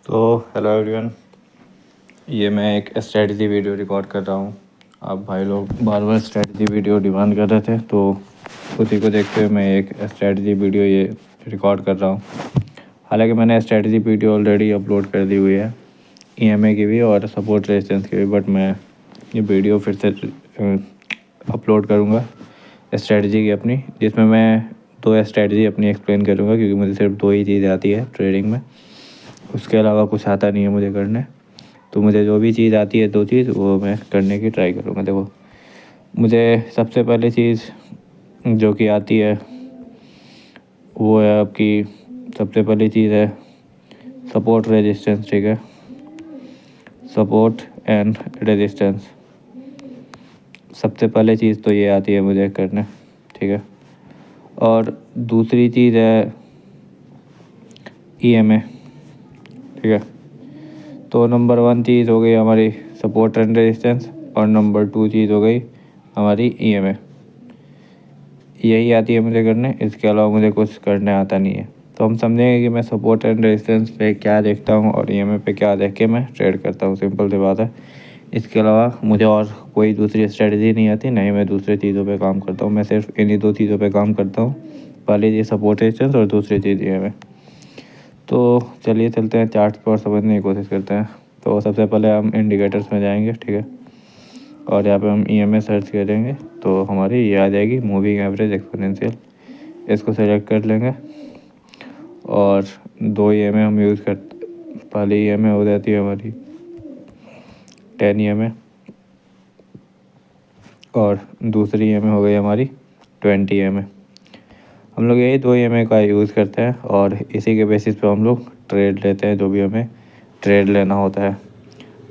तो hello everyone, ये मैं एक स्ट्रेटजी वीडियो रिकॉर्ड कर रहा हूँ। आप भाई लोग बार बार स्ट्रेटजी वीडियो डिमांड कर रहे थे, तो उसी को देखते हुए मैं एक स्ट्रेटजी वीडियो ये रिकॉर्ड कर रहा हूँ। हालांकि मैंने स्ट्रेटजी वीडियो ऑलरेडी अपलोड कर दी हुई है, ईएमए की भी और सपोर्ट रेजिस्टेंस की भी, बट मैं ये वीडियो फिर से अपलोड करूँगा स्ट्रेटजी की अपनी, जिसमें मैं दो स्ट्रेटजी अपनी एक्सप्लेन करूँगा, क्योंकि मुझे सिर्फ दो ही चीज़ आती है ट्रेडिंग में, उसके अलावा कुछ आता नहीं है मुझे करने। तो मुझे जो भी चीज़ आती है दो चीज़ वो मैं करने की ट्राई करूँगा। देखो, मुझे सबसे पहले चीज़ जो कि आती है वो है आपकी, सबसे पहली चीज़ है सपोर्ट रेजिस्टेंस। ठीक है, सपोर्ट एंड रेजिस्टेंस सबसे पहले चीज़ तो ये आती है मुझे करने। ठीक है, और दूसरी चीज़ है ईएमए। ठीक है, तो नंबर 1 चीज़ हो गई हमारी सपोर्ट एंड रेजिस्टेंस, और नंबर 2 चीज़ हो गई हमारी ईएमए। यही आती है मुझे करने, इसके अलावा मुझे कुछ करने आता नहीं है। तो हम समझेंगे कि मैं सपोर्ट एंड रेजिस्टेंस पे क्या देखता हूँ और ईएमए पे क्या देख के मैं ट्रेड करता हूँ। सिंपल सी बात है। इसके अलावा मुझे और कोई दूसरी स्ट्रेटजी नहीं आती, नहीं मैं दूसरी चीज़ों पे काम करता हूँ। मैं सिर्फ इन्हीं दो चीज़ों पे काम करता हूँ, पहली चीज़ सपोर्ट रेजिस्टेंस और दूसरी चीज़ ईएमए। तो चलिए चलते हैं चार्ट पर समझने की कोशिश करते हैं। तो सबसे पहले हम इंडिकेटर्स में जाएंगे। ठीक है, और यहाँ पे हम ईएमए सर्च करेंगे तो हमारी ये आ जाएगी मूविंग एवरेज एक्सपोनेंशियल। इसको सेलेक्ट कर लेंगे और दो ईएमए हम यूज़ कर, पहली ईएमए हो जाती है हमारी 10 ईएमए और दूसरी ईएमए हो गई हमारी 20 ईएमए। हम लोग यही दो ईएमए का यूज़ करते हैं और इसी के बेसिस पे हम लोग ट्रेड लेते हैं, जो भी हमें ट्रेड लेना होता है।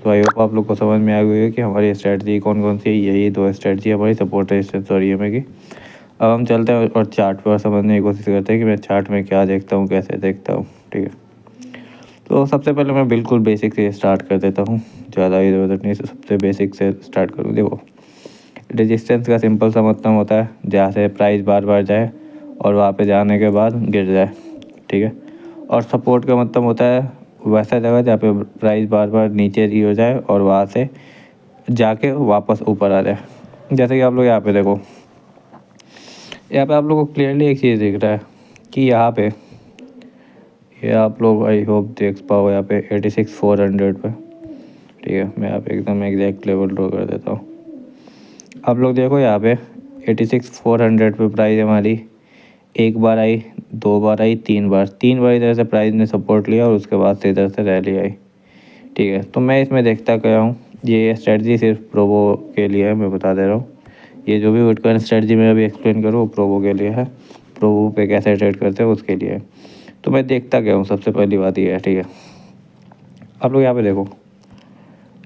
तो आई होप आप लोग को समझ में आ गई है कि हमारी स्ट्रेटजी कौन कौन सी है। यही दो स्ट्रेटजी हमारी, सपोर्ट रेजिस्टेंस और ईएमए की। अब हम चलते हैं और चार्ट पर समझने की कोशिश करते हैं कि मैं चार्ट में क्या देखता हूँ, कैसे देखता हूँ। ठीक है, तो सबसे पहले मैं बिल्कुल बेसिक से स्टार्ट कर देता हूँ, ज़्यादा इधर उधर नहीं, सबसे बेसिक से स्टार्ट करूँ। देखो, रेजिस्टेंस का सिंपल सा मतलब होता है जहाँ से प्राइस बार बार जाए और वहाँ पे जाने के बाद गिर जाए। ठीक है, और सपोर्ट का मतलब होता है वैसा जगह जहाँ पे प्राइस बार बार नीचे ही हो जाए और वहाँ से जाके वापस ऊपर आ जाए। जैसे कि आप लोग यहाँ पे देखो, यहाँ पे आप लोगों को क्लियरली एक चीज़ दिख रहा है कि यहाँ पे ये आप लोग आई होप देख पाओ यहाँ पे 86,400 पे। ठीक है, मैं यहाँ पे एकदम एग्जैक्ट लेवल ड्रॉ कर देता हूँ। आप लोग देखो यहाँ पे 86,400 पे प्राइस हमारी एक बार आई, दो बार आई, तीन बार इधर से प्राइस ने सपोर्ट लिया और उसके बाद से इधर से रैली आई। ठीक है, तो मैं इसमें देखता क्या हूँ, ये स्ट्रेटजी सिर्फ प्रोबो के लिए है, मैं बता दे रहा हूँ। ये जो भी बिटकॉइन स्ट्रेटजी मैं अभी एक्सप्लेन करूँ वो प्रोबो के लिए है, प्रोबो पे कैसे ट्रेड करते हैं उसके लिए है। तो मैं देखता क्या हूँ, सबसे पहली बात ये है। ठीक है, आप लोग यहाँ पे देखो,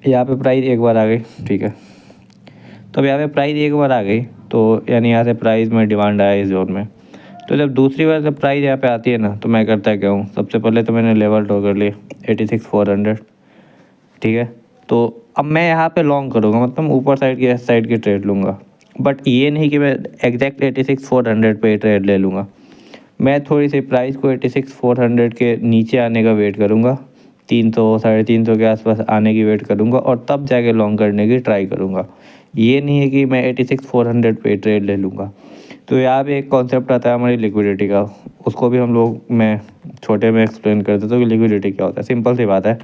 यहाँ पे प्राइस एक बार आ गई। ठीक है, तो अब यहाँ पे प्राइस एक बार आ गई तो यानी यहाँ से प्राइस में डिमांड आया इस जोन में। तो जब दूसरी बार जब प्राइस यहाँ पे आती है ना, तो मैं करता क्या हूँ, सबसे पहले तो मैंने लेवल ड्रॉ कर लिया 86,400। ठीक है, तो अब मैं यहाँ पे लॉन्ग करूँगा, मतलब ऊपर साइड की साइड की ट्रेड लूँगा। बट ये नहीं कि मैं एग्जैक्ट 86,400 पे ट्रेड ले लूँगा। मैं थोड़ी सी प्राइस को 86,400 के नीचे आने का वेट करूँगा, 300 350 के आसपास आने की वेट करूँगा और तब जाके लॉन्ग करने की ट्राई करूँगा। ये नहीं है कि मैं 86,400 पे ट्रेड ले लूँगा। तो यहाँ पे एक कॉन्सेप्ट आता है हमारी लिक्विडिटी का, उसको भी हम लोग मैं छोटे में एक्सप्लेन कर देता हूँ कि लिक्विडिटी क्या होता है। सिंपल सी बात है,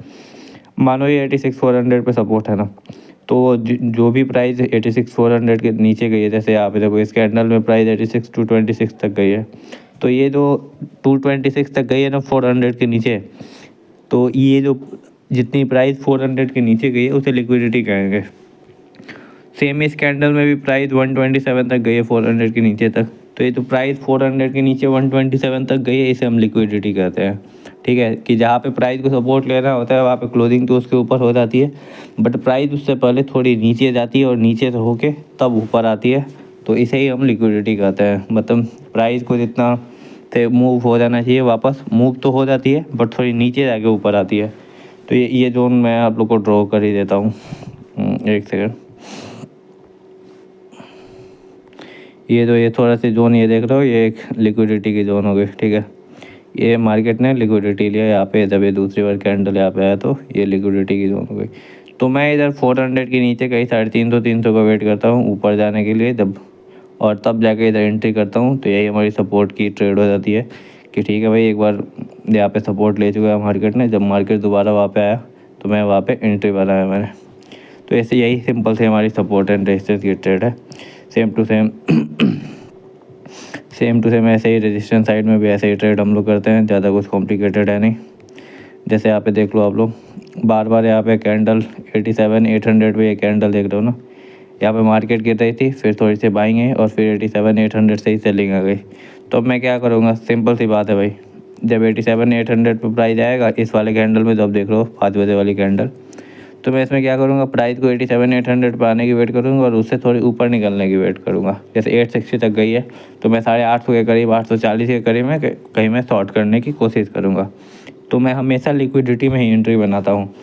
मानो ये 86,400 पे सपोर्ट है ना, तो जो भी प्राइस 86,400 के नीचे गई है, जैसे यहाँ पे देखो इस कैंडल में प्राइस 86,226 तक गई है, तो ये जो 226 तक गई है ना 400 के नीचे, तो ये जो जितनी प्राइस 400 के नीचे गई है उसे लिक्विडिटी कहेंगे। सेम इस कैंडल में भी प्राइस 127 तक गई है 400 के नीचे तक, तो ये तो प्राइस 400 के नीचे 127 तक गई है, इसे हम लिक्विडिटी कहते हैं। ठीक है, कि जहाँ पे प्राइस को सपोर्ट लेना होता है वहाँ पे क्लोजिंग तो उसके ऊपर हो जाती है, बट प्राइस उससे पहले थोड़ी नीचे जाती है और नीचे से होके तब ऊपर आती है, तो इसे ही हम लिक्विडिटी कहते हैं। मतलब प्राइस को जितना से मूव हो जाना चाहिए वापस मूव तो हो जाती है, बट थोड़ी नीचे जाके ऊपर आती है। तो ये जोन मैं आप लोग को ड्रॉ कर ही देता हूँ। एक सेकेंड, ये थोड़ा सा जोन ये देख रहे हो, ये एक लिक्विडिटी की जोन हो गई। ठीक है, ये मार्केट ने लिक्विडिटी लिया यहाँ पे, जब ये दूसरी बार कैंडल यहाँ पे आया तो ये लिक्विडिटी की जोन हो गई। तो मैं इधर 400 के नीचे कहीं 350 का वेट करता हूँ ऊपर जाने के लिए, जब और तब जाके इधर एंट्री करता हूँ। तो यही हमारी सपोर्ट की ट्रेड हो जाती है कि ठीक है भाई, एक बार यहाँ पे सपोर्ट ले चुका है मार्केट ने, जब मार्केट दोबारा वहाँ पे आया तो मैं वहाँ पे एंट्री बनाया मैंने। तो ऐसे यही सिंपल से हमारी सपोर्ट एंड रेजिस्टेंस की ट्रेड है। सेम टू सेम ऐसे ही रेजिस्टेंस साइड में भी ऐसे ही ट्रेड हम लोग करते हैं, ज़्यादा कुछ कॉम्प्लिकेटेड है नहीं। जैसे यहाँ पे देख लो आप लोग, बार बार यहाँ पे कैंडल 87-800 पे ये कैंडल देख रहे हो ना, यहाँ पे मार्केट गिर रही थी, फिर थोड़ी सी बाइंग है और फिर 87-800 से ही सेलिंग आ गई। तो अब मैं क्या करूँगा, सिंपल सी बात है भाई, जब 87-800 पे प्राइस आएगा इस वाले कैंडल में, जब देख रहे हो 5 बजे वाली कैंडल, तो मैं इसमें क्या करूँगा, प्राइस को 87-800 पे आने की वेट करूँगा और उससे थोड़ी ऊपर निकलने की वेट करूँगा। जैसे 860 तक गई है तो मैं 850 के करीब, 840 के करीब में कहीं मैं शॉर्ट करने की कोशिश करूँगा। तो मैं हमेशा लिक्विडिटी में ही एंट्री बनाता हूँ।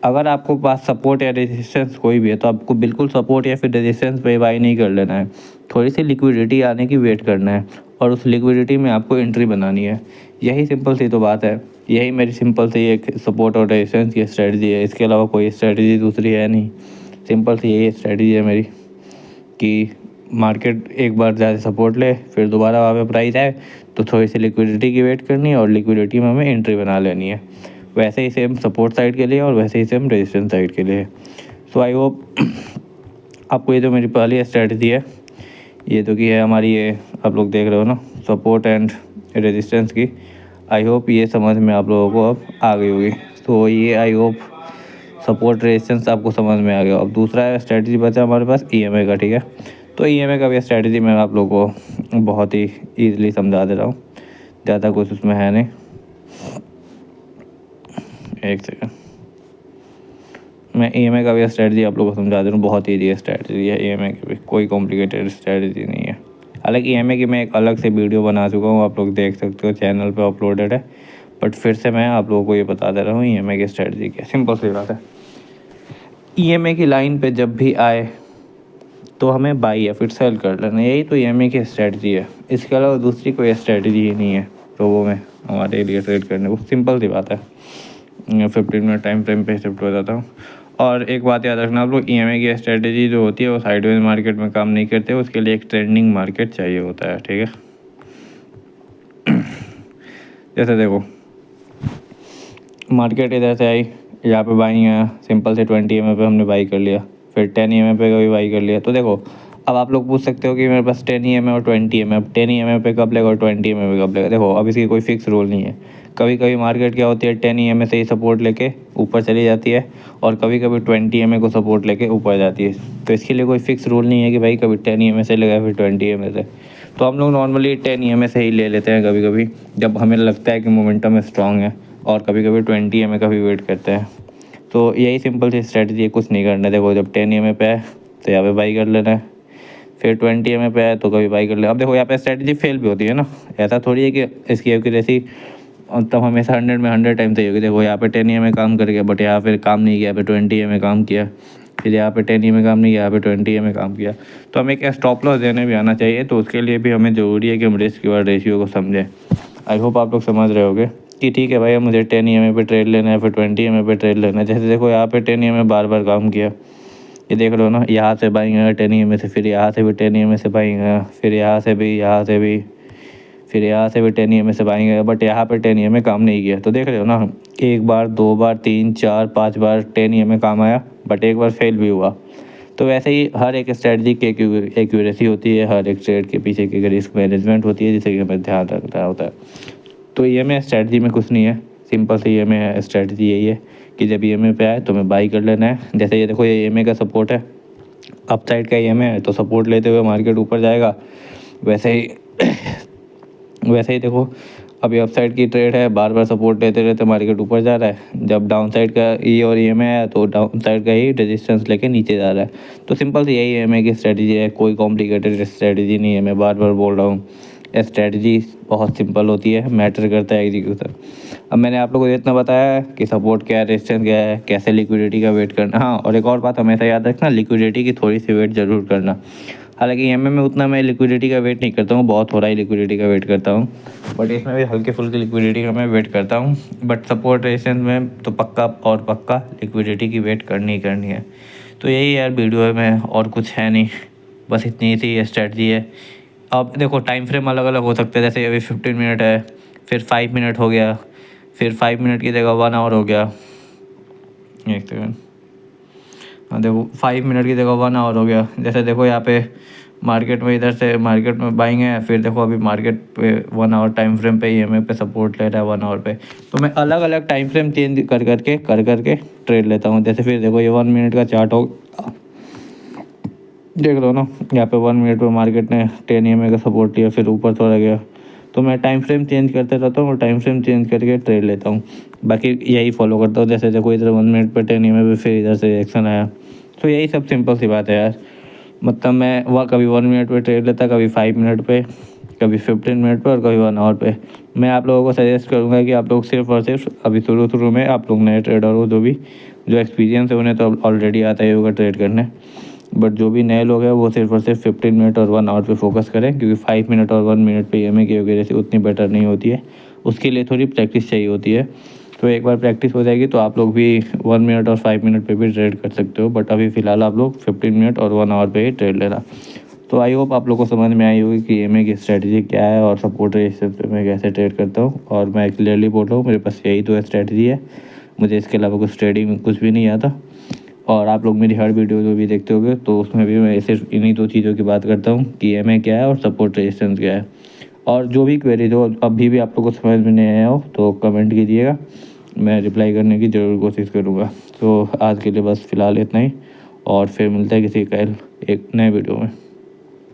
अगर आपको पास सपोर्ट या रेजिस्टेंस कोई भी है तो आपको बिल्कुल सपोर्ट या फिर रेजिस्टेंस पे बाई नहीं कर लेना है, थोड़ी सी लिक्विडिटी आने की वेट करना है और उस लिक्विडिटी में आपको एंट्री बनानी है। यही सिंपल सी तो बात है, यही मेरी सिंपल सी एक सपोर्ट और रेजिस्टेंस की स्ट्रेटजी है। इसके अलावा कोई स्ट्रेटजी दूसरी है नहीं, सिंपल सी यही स्ट्रेटजी है मेरी कि मार्केट एक बार ज़्यादा सपोर्ट ले, फिर दोबारा वहाँ पे प्राइस आए तो थोड़ी सी लिक्विडिटी की वेट करनी है और लिक्विडिटी में हमें एंट्री बना लेनी है। वैसे ही सेम सपोर्ट साइड के लिए और वैसे ही सेम रेजिस्टेंस साइड के लिए। सो आई होप आपको ये जो मेरी पहली स्ट्रेटजी है, ये तो की है हमारी, ये आप लोग देख रहे हो ना, सपोर्ट एंड रेजिस्टेंस की, आई होप ये समझ में आप लोगों को अब आ गई होगी। तो ये आई होप सपोर्ट रेजिस्टेंस आपको समझ में आ गया। अब दूसरा स्ट्रेटजी बचा हमारे पास EMA का, ठीक है। तो EMA का भी स्ट्रेटजी मैं आप लोगों को बहुत ही ईजिली समझा दे रहा हूँ, ज़्यादा कुछ उसमें है नहीं। एक सेकंड, मैं EMA का भी स्ट्रेटजी आप लोगों को समझा दे रहा हूँ, बहुत ईजी स्ट्रेटजी है EMA की भी, कोई कॉम्प्लिकेटेड स्ट्रेटजी नहीं है। हालांकि EMA की मैं एक अलग से वीडियो बना चुका हूँ, आप लोग देख सकते हो, चैनल पे अपलोडेड है, बट फिर से मैं आप लोगों को ये बता दे रहा हूँ EMA की स्ट्रेटजी क्या। सिंपल सी बात है, EMA की लाइन पे जब भी आए तो हमें बाई या फिर सेल कर लेना, यही तो EMA की स्ट्रेटजी है। इसके अलावा दूसरी कोई स्ट्रेटजी ही नहीं है रोबो में हमारे लिए ट्रेड करने को। सिंपल सी बात है, 15 मिनट टाइम फ्रेम पे शिफ्ट हो जाता हूँ। और एक बात याद रखना आप लोग, EMA की स्ट्रेटजी जो होती है वो साइडवेज मार्केट में काम नहीं करते, उसके लिए एक ट्रेंडिंग मार्केट चाहिए होता है, ठीक है। जैसे देखो मार्केट इधर से आई, यहाँ पे बाई है, सिंपल से 20 EMA पे हमने बाई कर लिया, फिर 10 EMA पे कभी बाई कर लिया। तो देखो अब आप लोग पूछ सकते हो कि मेरे पास 10 EMA और 20 EMA, अब 10 EMA पे कब लेगा और 20 EMA पे कब लेगा। देखो अब इसकी कोई फिक्स रूल नहीं है, कभी कभी मार्केट क्या होती है 10 EMA से ही सपोर्ट लेके ऊपर चली जाती है और कभी कभी 20 EMA को सपोर्ट लेके ऊपर जाती है। तो इसके लिए कोई फिक्स रूल नहीं है कि भाई कभी 10 EMA से लेगा फिर 20 EMA से। तो हम लोग नॉर्मली 10 EMA से ही ले लेते हैं कभी कभी, जब हमें लगता है कि मोमेंटम स्ट्रॉन्ग है, और कभी कभी 20 EMA का भी वेट करते हैं। तो यही सिंपल सी स्ट्रेटजी है, कुछ नहीं करना है। देखो जब 10 EMA पे है तो यहाँ पे बाई कर लेना है, फिर 20 EMA पे है तो कभी बाई कर ले। अब देखो यहाँ पे स्ट्रेटजी फेल भी होती है ना, ऐसा थोड़ी है कि इसकी एक्यूरेसी तब हमेशा 100 में 100 टाइम सही होगी। देखो यहाँ पे 10 EMA काम कर गया, बट यहाँ फिर काम नहीं किया, यहाँ पे 20 EMA काम किया, फिर यहाँ पे 10 EMA काम नहीं किया, यहाँ पे 20 EMA काम किया। तो हमें क्या स्टॉप लॉस देने भी आना चाहिए, तो उसके लिए भी हमें ज़रूरी है कि हम रिस्क रिवार्ड रेशियो को समझें। आई होप आप लोग समझ रहे होगे कि ठीक है भाई मुझे 10 EMA पे ट्रेड लेना है, फिर 20 EMA पे ट्रेड लेना है। जैसे देखो यहाँ पे 10 EMA बार बार काम किया, ये देख लो ना, यहाँ से बाइंग है 10 EMA से, फिर यहाँ से भी 10 EMA से बाइंग है, फिर यहाँ से भी, यहाँ से भी, फिर यहाँ से भी 10 EMA से बाइंग है, बट यहाँ पे 10 EMA काम नहीं किया। तो देख रहे हो ना, एक बार, दो बार, 3, 4, 5 बार 10 EMA काम आया, बट एक बार फेल भी हुआ। तो वैसे ही हर एक स्ट्रेटजी की एक्यूरेसी होती है, हर एक ट्रेड के पीछे की रिस्क मैनेजमेंट होती है, जिसे कि हमें ध्यान रखना होता है। तो EMA स्ट्रेटजी में कुछ नहीं है, सिंपल सी EMA स्ट्रेटजी यही है कि जब EMA पे आए तो हमें बाई कर लेना है। जैसे ये देखो ये EMA का सपोर्ट है, अप साइड का EMA है, तो सपोर्ट लेते हुए मार्केट ऊपर जाएगा। वैसे ही देखो अभी अप साइड की ट्रेड है, बार बार सपोर्ट लेते रहते मार्केट ऊपर जा रहा है। जब डाउन साइड का और EMA है तो डाउन साइड का ही रेजिस्टेंस लेके नीचे जा रहा है। तो सिंपल सी यही EMA की स्ट्रेटजी है, कोई कॉम्प्लिकेटेड स्ट्रेटजी नहीं है। मैं बार बार बोल रहा हूँ, स्ट्रेटजी बहुत सिंपल होती है, मैटर करता है एग्जीक्यूशन। अब मैंने आप लोगों को इतना बताया है कि सपोर्ट क्या है, रेजिस्टेंस क्या है, कैसे लिक्विडिटी का वेट करना। हाँ, और एक और बात हमेशा याद रखना, लिक्विडिटी की थोड़ी सी वेट ज़रूर करना। हालांकि EMA में उतना मैं लिक्विडिटी का वेट नहीं करता हूँ, बहुत थोड़ा ही लिक्विडिटी का वेट करता हूँ, बट इसमें भी हल्के फुल्के लिक्विडिटी का मैं वेट करता हूँ। बट सपोर्ट रेजिस्टेंस में तो पक्का और पक्का लिक्विडिटी की वेट करनी ही करनी है। तो यही यार वीडियो में और कुछ है नहीं, बस इतनी सी स्ट्रेटजी है। अब देखो टाइम फ्रेम अलग अलग हो सकते हैं, जैसे अभी 15 मिनट है, फिर 5 मिनट हो गया, फिर 5 मिनट की जगह 1 आवर हो गया। एक सेकेंड, हाँ देखो 5 मिनट की जगह 1 आवर हो गया। जैसे देखो यहाँ पे मार्केट में, इधर से मार्केट में बाइंग है, फिर देखो अभी मार्केट पे 1 आवर टाइम फ्रेम पे EMA पे सपोर्ट ले रहा है 1 आवर पे। तो मैं अलग अलग टाइम फ्रेम चेंज कर करके ट्रेड लेता हूँ। जैसे फिर देखो ये 1 मिनट का चार्ट हो, देख लो ना, यहाँ पे 1 मिनट पे मार्केट ने 10 EMA का सपोर्ट लिया, फिर ऊपर थोड़ा गया। तो मैं टाइम फ्रेम चेंज करते रहता हूँ और टाइम फ्रेम चेंज करके ट्रेड लेता हूँ। बाकी यही फॉलो करता हूँ। जैसे देखो इधर 1 मिनट पे 10 EMA पे फिर इधर से रिएक्शन आया। तो यही सब सिंपल सी बात है यार। मतलब मैं वह कभी 1 मिनट पे ट्रेड लेता, कभी 5 मिनट पे, कभी 15 मिनट पे और कभी 1 आवर पे। मैं आप लोगों को सजेस्ट करूँगा कि आप लोग सिर्फ और सिर्फ अभी शुरू में आप लोग नए ट्रेडर हो, जो एक्सपीरियंस है उन्हें तो ऑलरेडी आता ही होगा ट्रेड करने, बट जो भी नए लोग हैं वो सिर्फ और सिर्फ 15 मिनट और 1 आवर पे फोकस करें, क्योंकि 5 मिनट और 1 मिनट पे EMA की वगैरह से उतनी बेटर नहीं होती है। उसके लिए थोड़ी प्रैक्टिस चाहिए होती है। तो एक बार प्रैक्टिस हो जाएगी तो आप लोग भी 1 मिनट और 5 मिनट पे भी ट्रेड कर सकते हो, बट अभी फ़िलहाल आप लोग 15 मिनट और 1 आवर पे ही ट्रेड लेना। तो आई होप आप लोग को समझ में आई होगी कि EMA की स्ट्रैटेजी क्या है और सपोर्ट रेजिस्टेंस पे मैं कैसे ट्रेड करता हूँ। और मैं क्लियरली बोल रहा हूँ, मेरे पास यही तो स्ट्रैटेजी है, मुझे इसके अलावा कुछ ट्रेडिंग में कुछ भी नहीं आता। और आप लोग मेरी हर वीडियो जो भी देखते होंगे तो उसमें भी मैं सिर्फ इन्हीं 2 चीज़ों की बात करता हूँ कि EMA क्या है और सपोर्ट रेजिस्टेंस क्या है। और जो भी क्वेरीज हो, अभी भी आप लोग को समझ में नहीं आया हो तो कमेंट कीजिएगा, मैं रिप्लाई करने की ज़रूर कोशिश करूँगा। तो आज के लिए बस फ़िलहाल इतना ही, और फिर मिलता है किसी कल एक नए वीडियो में।